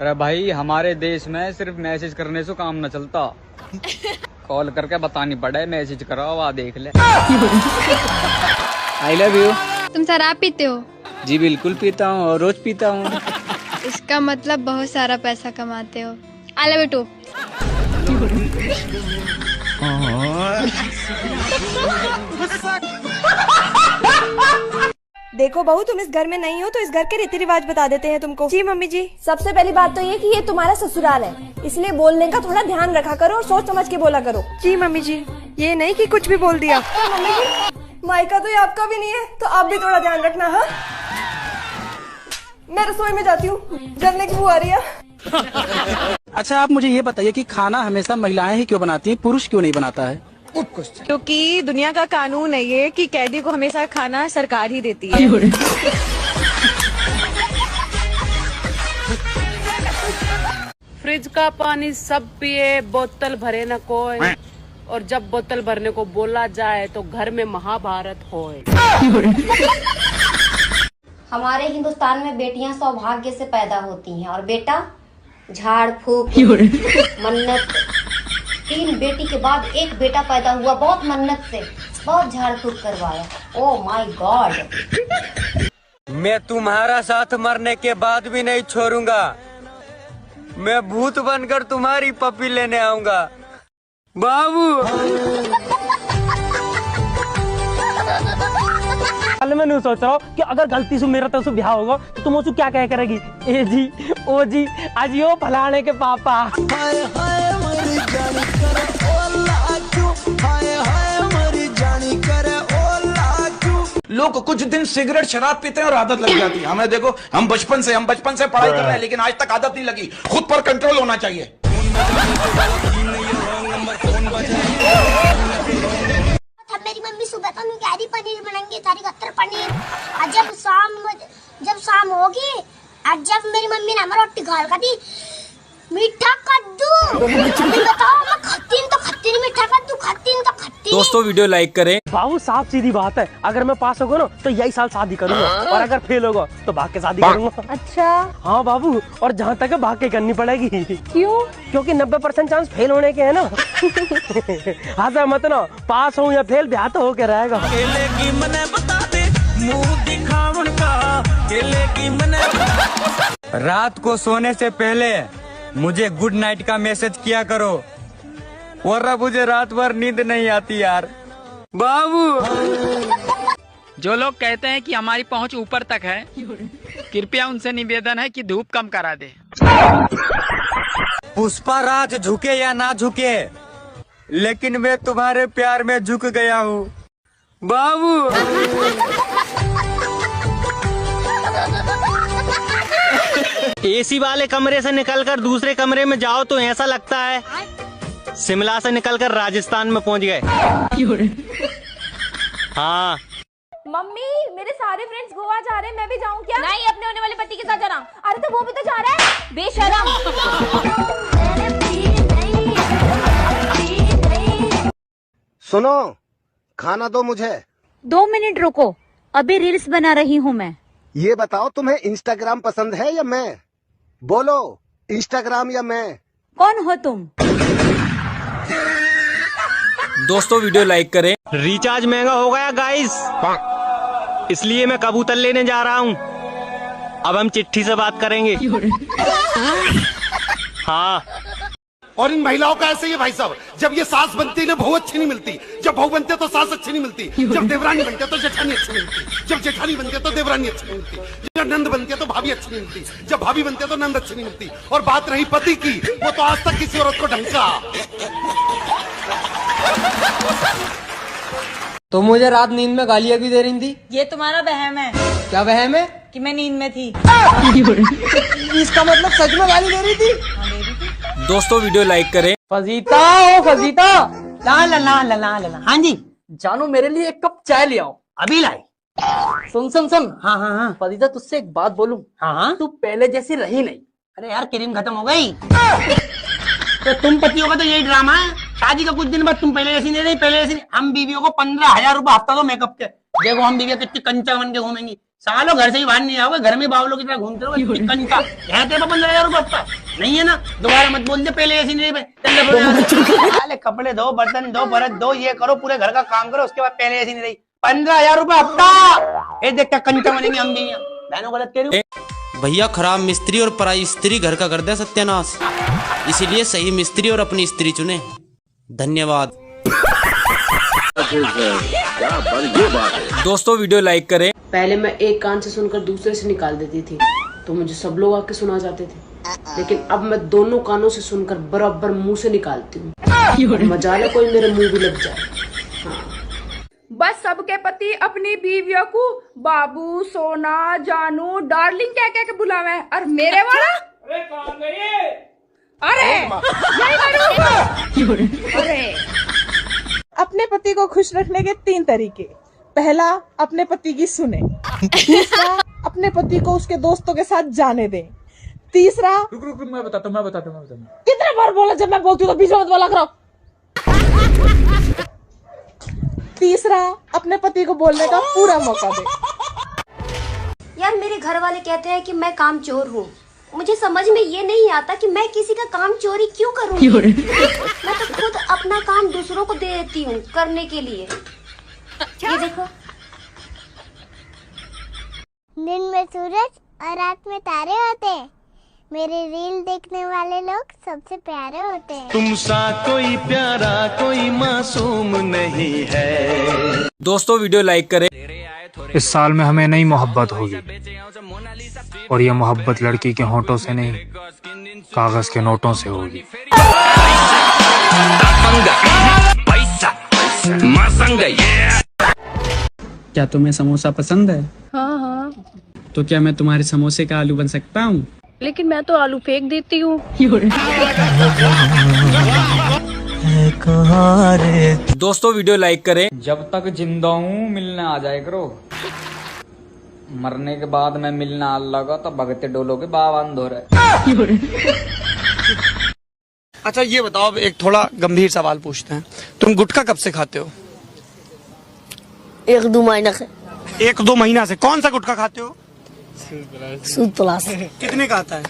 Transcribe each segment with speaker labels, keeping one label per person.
Speaker 1: अरे भाई हमारे देश में सिर्फ मैसेज करने से काम न चलता, कॉल करके बतानी पड़े मैसेज कराओ, आ देख ले। आई लव यू।
Speaker 2: तुम शराब पीते हो?
Speaker 1: जी बिल्कुल पीता हूँ और रोज पीता हूँ।
Speaker 2: इसका मतलब बहुत सारा पैसा कमाते हो। I love you too.
Speaker 3: देखो बहू, तुम इस घर में नहीं हो तो इस घर के रीति रिवाज बता देते हैं तुमको।
Speaker 4: जी मम्मी जी। सबसे पहली बात तो ये कि ये तुम्हारा ससुराल है, इसलिए बोलने का थोड़ा ध्यान रखा करो और सोच समझ के बोला करो।
Speaker 3: जी मम्मी जी, ये नहीं कि कुछ भी बोल दिया।
Speaker 4: मम्मी जी, मायका तो ये आपका भी नहीं है, तो आप भी थोड़ा ध्यान रखना। हाँ, मैं रसोई में जाती हूँ, जलने की बू आ रही है।
Speaker 5: अच्छा आप मुझे ये बताइए कि खाना हमेशा महिलाएं ही क्यों बनाती हैं, पुरुष क्यों नहीं बनाता है?
Speaker 6: क्योंकि दुनिया का कानून है ये कि कैदी को हमेशा खाना सरकार ही देती है।
Speaker 7: फ्रिज का पानी सब पिए, बोतल भरे न कोई, और जब बोतल भरने को बोला जाए तो घर में महाभारत होए।
Speaker 8: हमारे हिंदुस्तान में बेटियां सौभाग्य से पैदा होती हैं और बेटा झाड़ फूक मन्नत। 3 बेटी के बाद एक बेटा पैदा हुआ, बहुत मन्नत से, बहुत झाड़ फूक करवाया। Oh my God.
Speaker 1: मैं तुम्हारा साथ मरने के बाद भी नहीं छोड़ूंगा। मैं भूत बनकर तुम्हारी पपी लेने आऊंगा बाबू।
Speaker 9: मैं नहीं सोच रहा हूँ कि अगर गलती से मेरा तो ब्याह होगा तो तुम उसको क्या कह करेगी? ए जी, ओ जी, आज यो फलाने के पापा।
Speaker 10: हाय हाय मरी जानी करे ओ लाजू, हाय हाय मरी जानी करे ओ लाजू।
Speaker 5: लोग कुछ दिन सिगरेट शराब पीते हैं और आदत लग जाती है। हमें देखो, हम बचपन से पढ़ाई कर रहे हैं, लेकिन आज तक आदत नहीं लगी। खुद पर कंट्रोल होना चाहिए।
Speaker 8: मेरी मम्मी सुबह तो कैरी पनीर बनाएंगे, तारीख 78 पनीर। और जब शाम होगी और जब मेरी मम्मी ने हमारा रोटी घाल का दी मीठा कद्दू। अभी बताओ, मैं खत्ती नहीं मीठा कद्दू, खत्ती।
Speaker 1: दोस्तों वीडियो लाइक करें।
Speaker 9: बाबू साफ सीधी बात है, अगर मैं पास होगा ना तो यही साल शादी करूंगा, और अगर फेल होगा तो भाग के शादी करूंगा।
Speaker 4: अच्छा
Speaker 9: हाँ बाबू, और जहाँ तक है भाग के करनी पड़ेगी।
Speaker 4: क्यों?
Speaker 9: क्योंकि 90% चांस फेल होने के है ना। हाँ सर मत ना, पास हो या फेल ब्याह तो होके रहेगा।
Speaker 10: केले की मने बता दे, मुंह दिखावन का। केले की मने।
Speaker 1: रात को सोने से पहले मुझे गुड नाइट का मैसेज किया करो, वरना मुझे रात भर नींद नहीं आती यार बाबू।
Speaker 11: जो लोग कहते हैं कि हमारी पहुंच ऊपर तक है, कृपया उनसे निवेदन है कि धूप कम करा दे।
Speaker 1: पुष्पा राज झुके या ना झुके, लेकिन मैं तुम्हारे प्यार में झुक गया हूँ बाबू।
Speaker 9: एसी वाले कमरे से निकलकर दूसरे कमरे में जाओ तो ऐसा लगता है शिमला से निकलकर राजस्थान में पहुंच गए। हाँ
Speaker 4: मम्मी, मेरे सारे फ्रेंड्स गोवा जा रहे हैं, मैं भी जाऊँ क्या? नहीं, अपने होने वाले पति के साथ जाना। अरे तो वो भी तो जा रहा है, बेशरम।
Speaker 10: सुनो, खाना दो मुझे।
Speaker 6: 2 मिनट रुको, अभी रील्स बना रही हूँ मैं।
Speaker 10: ये बताओ, तुम्हें इंस्टाग्राम पसंद है या मैं? बोलो, इंस्टाग्राम या मैं?
Speaker 6: कौन हो तुम?
Speaker 1: दोस्तों वीडियो लाइक करें।
Speaker 9: रिचार्ज महंगा हो गया गाइस, इसलिए मैं कबूतर लेने जा रहा हूँ। अब हम चिट्ठी से बात करेंगे। हाँ,
Speaker 5: और इन महिलाओं का ऐसे ही है भाई साहब, जब ये सास बनती है ना बहू अच्छी नहीं मिलती, जब बहू बनते तो सास अच्छी नहीं मिलती, जब देवरानी बनते तो जेठानी अच्छी नहीं मिलती, जब जेठानी बनते तो देवरानी अच्छी नहीं मिलती, जब नंद बनते तो भाभी अच्छी नहीं मिलती, जब भाभी बनते तो नंद अच्छी नहीं मिलती। और बात रही पति की, वो तो आज तक किसी औरत को ढंग का।
Speaker 1: तो मुझे रात नींद में गालियाँ भी दे रही थी।
Speaker 6: ये तुम्हारा वहम है।
Speaker 1: क्या वहम है?
Speaker 6: कि मैं नींद में थी।
Speaker 1: इसका मतलब सच में गाली दे रही थी। दोस्तों वीडियो लाइक करें।
Speaker 9: फजीता ओ फजीता,
Speaker 11: ला ला ला ला ला ला।
Speaker 9: हाँ जी,
Speaker 11: जानू मेरे लिए 1 कप चाय ले आओ।
Speaker 9: अभी लाई।
Speaker 11: सुन सुन सुन।
Speaker 9: हाँ हाँ हाँ,
Speaker 11: फजीता तुझसे एक बात बोलूं।
Speaker 9: हाँ हाँ।
Speaker 11: तू पहले जैसी रही नहीं।
Speaker 9: अरे यार, क्रीम खत्म हो गई। तो तुम पतियों का तो यही ड्रामा है, शादी का कुछ दिन बाद तुम पहले जैसी नहीं रही, पहले जैसी नहीं। हम बीवियों को 15,000 रुपए हफ्ता दो मेकअप के। देखो हम बीवियां कितनी कंचा बन के घूमेंगी,
Speaker 12: सालों घर से ही बाहर नहीं आओगे, घर में बावलों की तरह घूमते रहोगे। चिकन का है तेरे 15,000 रुपये हफ्ता नहीं है ना? दोबारा मत बोल दे, पहले ऐसी नहीं रही। कपड़े धो, बर्तन धो, बर्तन धो, ये करो, पूरे घर का काम करो, उसके बाद पहले ऐसी नहीं रही। 15,000 रुपये हफ्ता। ये देख क्या कंटा बनेंगे हम भी। बहनों गलत कह रही हूँ
Speaker 13: भैया। खराब मिस्त्री और पराई स्त्री घर का कर दे सत्यानाश, इसीलिए सही मिस्त्री और अपनी स्त्री चुने। धन्यवाद।
Speaker 9: दोस्तों वीडियो लाइक करें।
Speaker 7: पहले मैं एक कान से सुनकर दूसरे से निकाल देती थी तो मुझे सब लोग आके सुना जाते थे, लेकिन अब मैं दोनों कानों से सुनकर बराबर मुंह से निकालती हूँ। मजाल है कोई मेरे मुंह भी लग जाए। हाँ।
Speaker 4: बस सबके पति अपनी बीवियों को बाबू, सोना, जानू, डार्लिंग कह के बुलावे हैं, और मेरे वाला अरे
Speaker 6: अपने पति को खुश रखने के 3 तरीके। पहला, अपने पति की सुने। दूसरा, अपने पति को उसके दोस्तों के साथ जाने दें। तीसरा,
Speaker 11: रुक मैं बताता हूँ।
Speaker 6: कितने बार बोला जब मैं बोलती हूँ तो बीच में मत बोला करो। तीसरा, अपने पति को बोलने का पूरा मौका दे।
Speaker 8: यार मेरे घर वाले कहते हैं कि मैं कामचोर हूँ। मुझे समझ में ये नहीं आता कि मैं किसी का काम चोरी क्यों करूँ। मैं तो खुद अपना काम दूसरों को दे देती हूँ करने के लिए। ये देखो, दिन में सूरज और रात में तारे होते हैं। मेरे रील देखने वाले लोग सबसे प्यारे होते हैं।
Speaker 10: तुम सा कोई प्यारा कोई मासूम नहीं है।
Speaker 9: दोस्तों वीडियो लाइक करें।
Speaker 14: इस साल में हमें नई मोहब्बत होगी, और ये मोहब्बत लड़की के होंठों से नहीं, कागज के नोटों से होगी।
Speaker 11: क्या तुम्हें समोसा पसंद है?
Speaker 7: हाँ हाँ,
Speaker 11: तो क्या मैं तुम्हारे समोसे का आलू बन सकता हूँ?
Speaker 7: लेकिन मैं तो आलू फेंक देती हूँ।
Speaker 9: दोस्तों वीडियो लाइक करें।
Speaker 11: जब तक जिंदा हूँ मिलने आ जाए करो, मरने के बाद मैं मिलना लगा तो भगते डोलो के बावन धो रहे।
Speaker 15: अच्छा ये बताओ, एक थोड़ा गंभीर सवाल पूछते हैं, तुम गुटखा कब से खाते हो?
Speaker 8: 1-2 महीना से।
Speaker 15: 1-2 महीना से? कौन सा गुटखा खाते हो?
Speaker 8: सूद प्लास।
Speaker 15: कितने का आता है?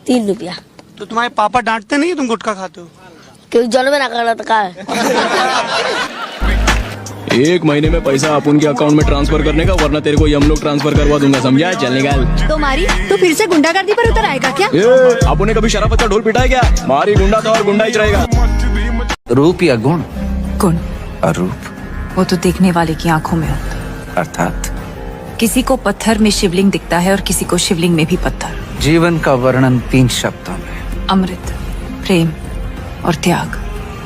Speaker 8: 3 रुपया।
Speaker 15: तो तुम्हारे पापा डांटते नहीं तुम गुटखा खाते हो?
Speaker 8: क्योंकि जन्म ना करना तो का है।
Speaker 9: 1 महीने में पैसा अपन के अकाउंट में ट्रांसफर करने का, वरना तेरे को हम लोग ट्रांसफर करवा दूंगा, समझा? चल निकाल।
Speaker 3: तो मारी तो फिर से गुंडागर्दी पर उतर आएगा क्या?
Speaker 9: आपने ने कभी शराफत का ढोल पिटा है क्या? मारी गुंडा तो और गुंडा ही रहेगा।
Speaker 16: रूप या गुण?
Speaker 17: गुण।
Speaker 16: और रूप
Speaker 17: वो तो देखने वाले की आंखों में होता है।
Speaker 16: अर्थात
Speaker 17: किसी को पत्थर में शिवलिंग दिखता है और किसी को शिवलिंग में भी पत्थर।
Speaker 16: जीवन का वर्णन 3 शब्दों में।
Speaker 17: अमृत, प्रेम और त्याग।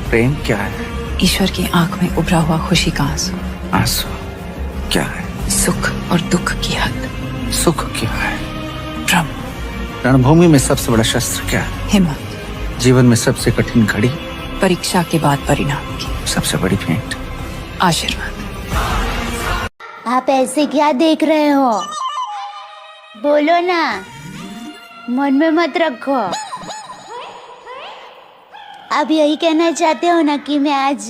Speaker 16: प्रेम क्या है?
Speaker 17: ईश्वर की आंख में उभरा हुआ खुशी का आंसू।
Speaker 16: आंसू क्या है?
Speaker 17: सुख और दुख की हद।
Speaker 16: सुख क्या है?
Speaker 17: ब्रह्म।
Speaker 16: रणभूमि में सबसे बड़ा शस्त्र क्या है?
Speaker 17: हिम्मत।
Speaker 16: जीवन में सबसे कठिन घड़ी?
Speaker 17: परीक्षा के बाद परिणाम की।
Speaker 16: सबसे बड़ी भेंट?
Speaker 17: आशीर्वाद।
Speaker 8: आप ऐसे क्या देख रहे हो? बोलो ना, मन में मत रखो। आप यही कहना चाहते हो ना कि मैं आज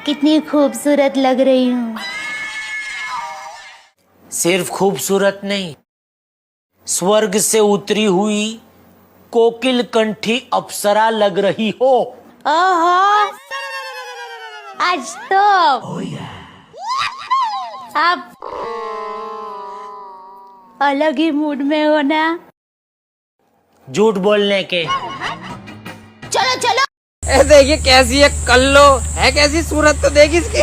Speaker 8: कितनी खूबसूरत लग रही हूँ?
Speaker 1: सिर्फ खूबसूरत नहीं, स्वर्ग से उतरी हुई कोकिल कंठी अप्सरा लग रही हो।
Speaker 8: ओहो, आज तो आप अलग ही मूड में हो ना?
Speaker 1: झूठ बोलने के।
Speaker 8: चलो चलो।
Speaker 1: ए देखिए कैसी है कल्लो, है कैसी सूरत तो देखी इसकी।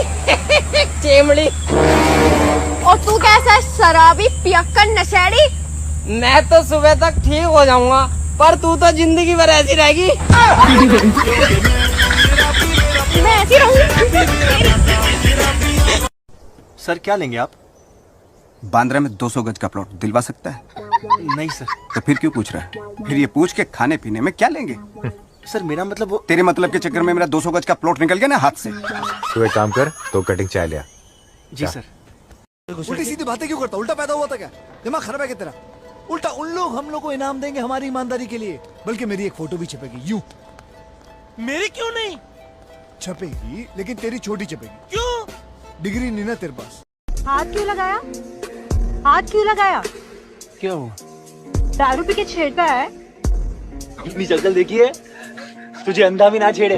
Speaker 1: चेमड़ी।
Speaker 4: और तू कैसा शराबी पियक्कड़ नशेड़ी?
Speaker 1: मैं तो सुबह तक ठीक हो जाऊंगा, पर तू तो जिंदगी भर ऐसी रहेगी।
Speaker 4: मैं ऐसी रहूंगी।
Speaker 18: सर क्या लेंगे आप? बांद्रा में 200 गज का प्लॉट दिलवा सकता है? नहीं सर। तो फिर क्यों पूछ रहा है? फिर ये पूछ के खाने पीने में क्या लेंगे? सर मेरा मतलब वो तेरे मतलब के चक्कर में मेरा 200 गज का प्लॉट निकल गया ना हाथ से।
Speaker 19: तू एक काम कर, तो कटिंग चाय लिया।
Speaker 18: जी सर।
Speaker 10: उल्टी सीधी बातें क्यों करता? उल्टा पैदा हुआ था क्या? दिमाग खराब है क्या तेरा? उल्टा उन लोग हम लोग को इनाम देंगे हमारी ईमानदारी के लिए, बल्कि मेरी एक फोटो भी छपेगी यूं।
Speaker 12: मेरी क्यों नहीं
Speaker 10: छपेगी, लेकिन तेरी छोटी छपेगी। क्यों? डिग्री नहीं ना तेरे पास।
Speaker 3: हाथ क्यों लगाया?
Speaker 20: हाथ क्यों लगाया?
Speaker 10: क्या हुआ?
Speaker 20: दारू पी के छेड़ता है।
Speaker 10: अपनी शक्ल देखिए, तुझे अंधा भी ना छेड़े।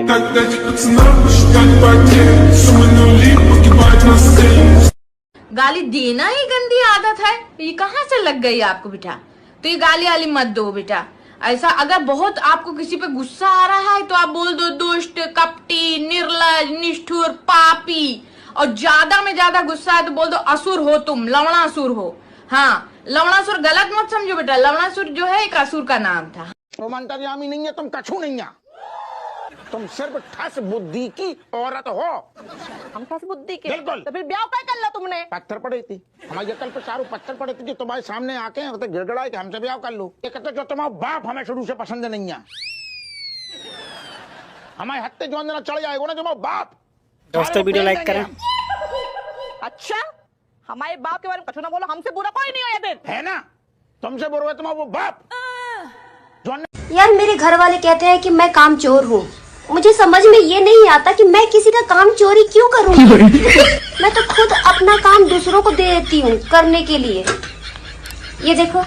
Speaker 21: गाली देना ही गंदी आदत है, ये कहाँ से लग गई आपको बेटा? तो ये गाली वाली मत दो बेटा। ऐसा अगर बहुत आपको किसी पे गुस्सा आ रहा है तो आप बोल दो दुष्ट, कपटी, निर्लज, निष्ठुर, पापी। और ज्यादा में ज्यादा गुस्सा है तो बोल दो असुर हो तुम, लवणासुर हो। हाँ, लवणासुर गलत मत समझो बेटा, लवणासुर जो है एक असुर का नाम था।
Speaker 12: तुम अंतर्यामी नहीं है, तुम कछु नहीं है, तुम सिर्फ ठस बुद्धि की औरत हो।
Speaker 20: हम ठस बुद्धि के?
Speaker 12: बिल्कुल।
Speaker 20: तो फिर ब्याह क्या कर ला तुमने?
Speaker 12: पत्थर पड़ी थी हमारी अकल पे, चारों पत्थर पड़े थे जो तुम्हारे सामने आके गिड़गड़ाए कि हमसे ब्याह कर लो। ये कहते जो तुम्हारा बाप हमें शुरू से पसंद नहीं है, हमारे हत्ते जो अंदर चढ़ जाएगा ना तुम्हारा बाप।
Speaker 20: दोस्तों वीडियो लाइक करें। अच्छा, हमारे बाप के बारे में कछु ना बोलो, हमसे बुरा कोई नहीं है फिर।
Speaker 12: है ना, तुमसे बुरा है तुम्हारा वो बाप।
Speaker 8: यार मेरे घर वाले कहते हैं कि मैं कामचोर हूँ, मुझे समझ में ये नहीं आता कि मैं किसी का काम चोरी क्यों करूँगी। मैं तो खुद अपना काम दूसरों को दे देती हूँ करने के लिए। ये देखो